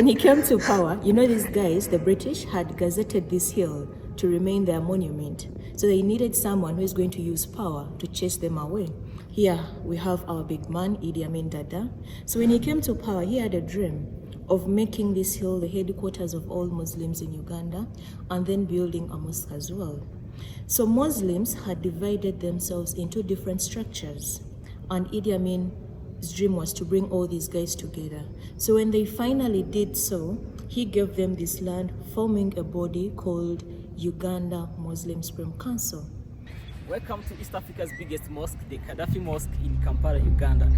When he came to power, these guys, the British, had gazetted this hill to remain their monument. So they needed someone who is going to use power to chase them away. Here we have our big man, Idi Amin Dada. So when he came to power, he had a dream of making this hill the headquarters of all Muslims in Uganda and then building a mosque as well. So Muslims had divided themselves into different structures, and Idi Amin's dream was to bring all these guys together. So when they finally did so, he gave them this land, forming a body called Uganda Muslim Supreme Council. Welcome to East Africa's biggest mosque, the Gaddafi Mosque in Kampala, Uganda.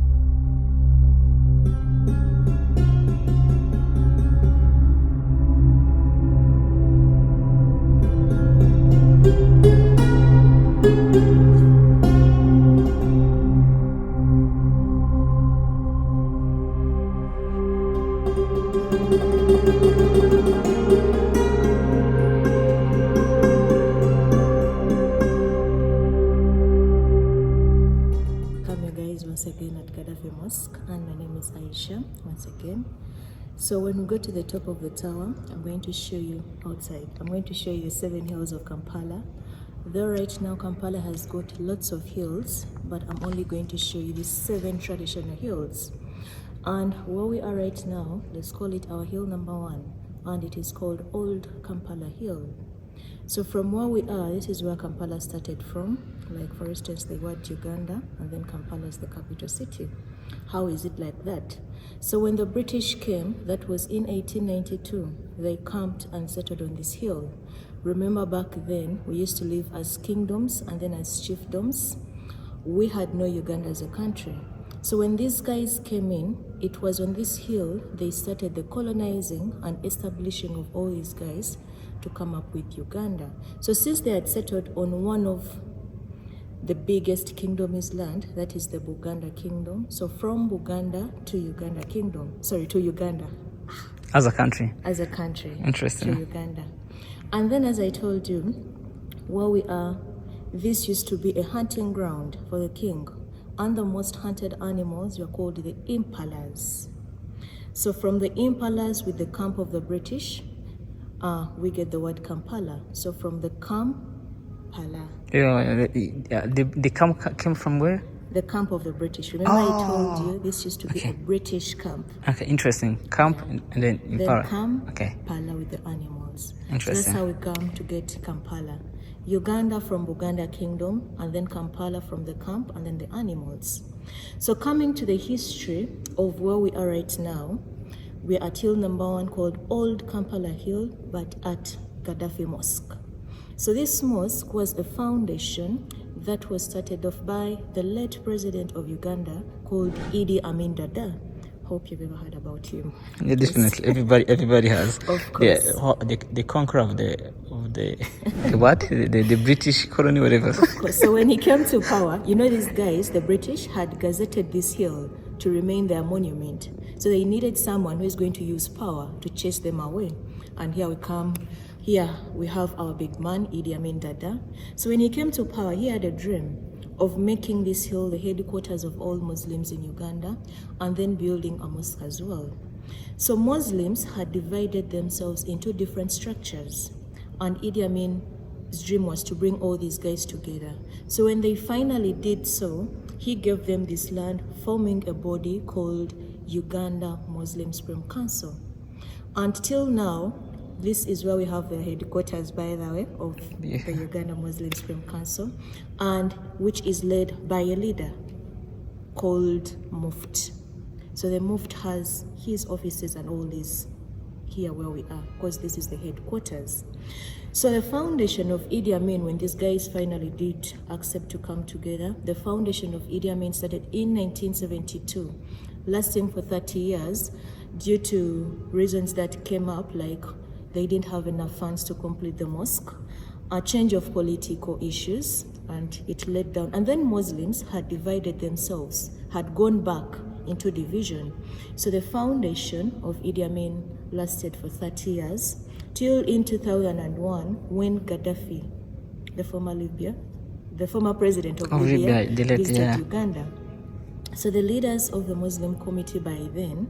Once again at Gaddafi Mosque, and my name is Aisha once again. So when we go to the top of the tower, I'm going to show you outside. I'm going to show you the 7 hills of Kampala. Though right now Kampala has got lots of hills, but I'm only going to show you these 7 traditional hills. And where we are right now, let's call it our hill number 1, and it is called Old Kampala Hill. So from where we are, this is where Kampala started from. Like for instance, the word Uganda, and then Kampala is the capital city. How is it like that? So when the British came, that was in 1892, they camped and settled on this hill. Remember back then, we used to live as kingdoms and then as chiefdoms. We had no Uganda as a country. So when these guys came in, it was on this hill they started the colonizing and establishing of all these guys to come up with Uganda. So since they had settled on one of the biggest kingdom is land, that is the Buganda kingdom. So from Buganda to Uganda kingdom, to Uganda. As a country? As a country. Interesting. To Uganda. And then as I told you, where we are, this used to be a hunting ground for the king. And the most hunted animals were called the impalas. So from the impalas with the camp of the British, we get the word Kampala. So from the Kampala. The camp came from where? The camp of the British. Remember I told you this used to be a British camp. Okay, interesting. Camp and then Impala. Then Kampala with the animals. Interesting. So that's how we come to get Kampala. Uganda from Buganda Kingdom, and then Kampala from the camp, and then the animals. So coming to the history of where we are right now, we are at hill number 1 called Old Kampala Hill, but at Gaddafi Mosque. So this mosque was a foundation that was started off by the late president of Uganda called Idi Amin Dada. Hope you've ever heard about him. Yeah, definitely. Everybody has. Of course. Yeah, the conqueror of the what? The British colony, whatever. Of course. So when he came to power, these guys, the British, had gazetted this hill to remain their monument. So they needed someone who is going to use power to chase them away. And here we come. Here we have our big man, Idi Amin Dada. So when he came to power, he had a dream of making this hill the headquarters of all Muslims in Uganda and then building a mosque as well. So Muslims had divided themselves into different structures, and Idi Amin's dream was to bring all these guys together. So when they finally did so, he gave them this land, forming a body called Uganda Muslim Supreme Council. Until now, this is where we have the headquarters, by the way, of the Uganda Muslim Supreme Council, and which is led by a leader called Muft. So the Muft has his offices and all this here where we are, because this is the headquarters. So the foundation of Idi Amin, when these guys finally did accept to come together, the foundation of Idi Amin started in 1972, lasting for 30 years due to reasons that came up, like they didn't have enough funds to complete the mosque, a change of political issues, and it led down. And then Muslims had divided themselves, had gone back into division. So the foundation of Idi Amin lasted for 30 years, till in 2001, when Gaddafi, the former president of Libya, visited Uganda. So the leaders of the Muslim committee by then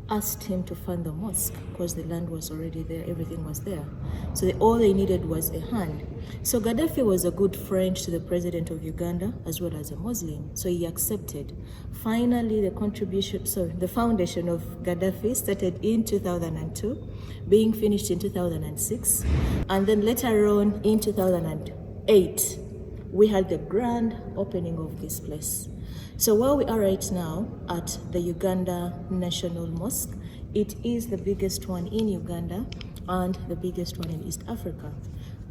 asked him to fund the mosque because the land was already there, everything was there. So all they needed was a hand. So Gaddafi was a good friend to the president of Uganda as well as a Muslim. So he accepted. Finally, the foundation of Gaddafi started in 2002, being finished in 2006. And then later on in 2008, we had the grand opening of this place. So where we are right now at the Uganda National Mosque, it is the biggest one in Uganda and the biggest one in East Africa.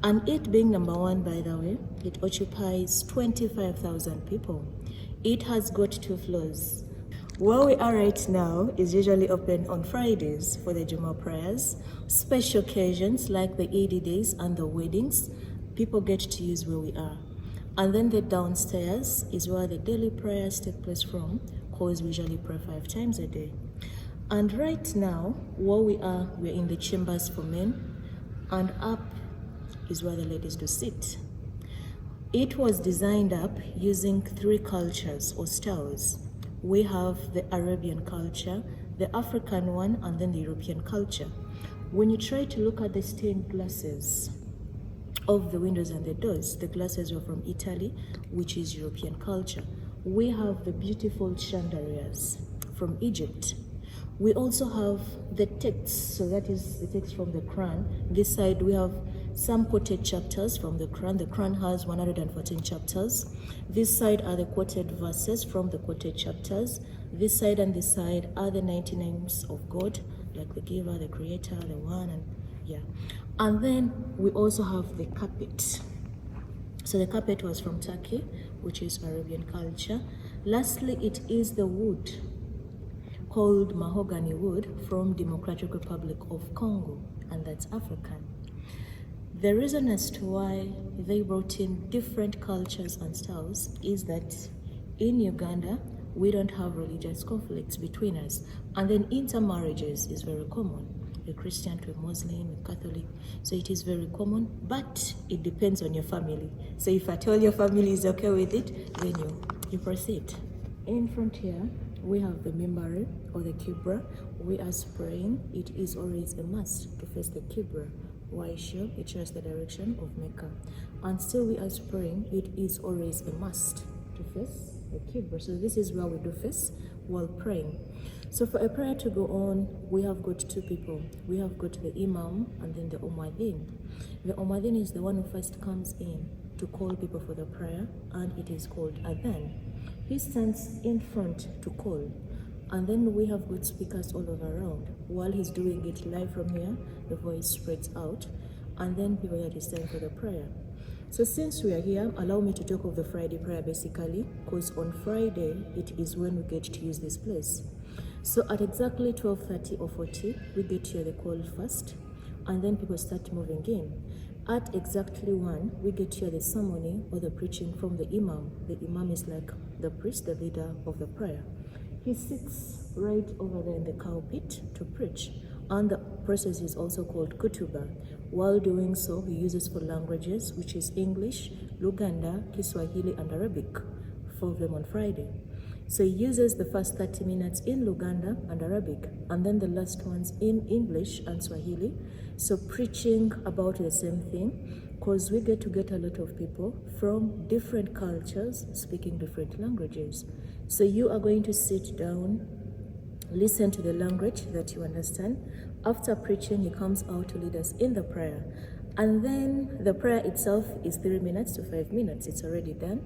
And it being number one, by the way, it occupies 25,000 people. It has got 2 floors. Where we are right now is usually open on Fridays for the Juma prayers, special occasions like the Eid days and the weddings. People get to use where we are. And then the downstairs is where the daily prayers take place from, because we usually pray 5 times a day. And right now, where we're in the chambers for men, and up is where the ladies do sit. It was designed up using 3 cultures or styles. We have the Arabian culture, the African one, and then the European culture. When you try to look at the stained glasses of the windows and the doors, the glasses were from Italy, which is European culture. We have the beautiful chandeliers from Egypt. We also have the texts, so that is the text from the Quran. This side we have some quoted chapters from the Quran. The Quran has 114 chapters. This side are the quoted verses from the quoted chapters. This side and this side are the 90 names of God, like the giver, the creator, the one, and yeah. And then we also have the carpet. So the carpet was from Turkey, which is Arabian culture. Lastly, it is the wood called mahogany wood from Democratic Republic of Congo, and that's African. The reason as to why they brought in different cultures and styles is that in Uganda, we don't have religious conflicts between us. And then intermarriages is very common. A Christian to a Muslim, a Catholic. So it is very common, but it depends on your family. So if at all your family is okay with it, then you proceed. In front here, we have the mimbari or the kibra. We are praying. It is always a must to face the kibra. Why sure? It shows the direction of Mecca. And still we are praying. It is always a must to face the kibra. So this is where we do face while praying. So for a prayer to go on, we have got 2 people. We have got the imam and then the umadhin. The umadhin is the one who first comes in to call people for the prayer, and it is called adhan. He stands in front to call, and then we have got speakers all over around. While he's doing it live from here, the voice spreads out, and then people are stand for the prayer. So since we are here, allow me to talk of the Friday prayer basically, because on Friday, it is when we get to use this place. So at exactly 12:30 or 40, we get to hear the call first, and then people start moving in. At exactly 1, we get to hear the ceremony or the preaching from the imam. The imam is like the priest, the leader of the prayer. He sits right over there in the pulpit to preach, and the process is also called kutuba. While doing so, he uses 4 languages, which is English, Luganda, Kiswahili, and Arabic, 4 of them on Friday. So he uses the first 30 minutes in Luganda and Arabic, and then the last ones in English and Swahili. So preaching about the same thing, because we get a lot of people from different cultures speaking different languages. So you are going to sit down, listen to the language that you understand. After preaching, he comes out to lead us in the prayer. And then the prayer itself is 3 minutes to 5 minutes. It's already done.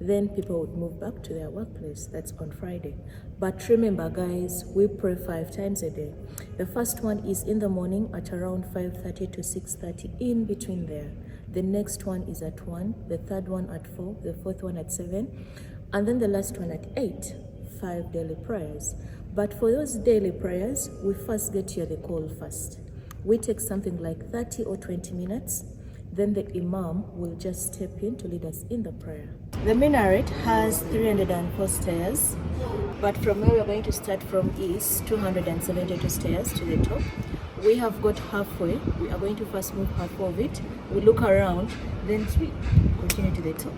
Then people would move back to their workplace. That's on Friday. But remember, guys, we pray 5 times a day. The first one is in the morning at around 5:30 to 6:30, in between there. The next one is at 1, the third one at 4, the fourth one at 7, and then the last one at 8. 5 daily prayers. But for those daily prayers, we first get here the call first. We take something like 30 or 20 minutes, then the imam will just step in to lead us in the prayer. The minaret has 304 stairs, but from where we're going to start from is 272 stairs to the top. We have got halfway. We are going to first move half of it. We look around, then we continue to the top.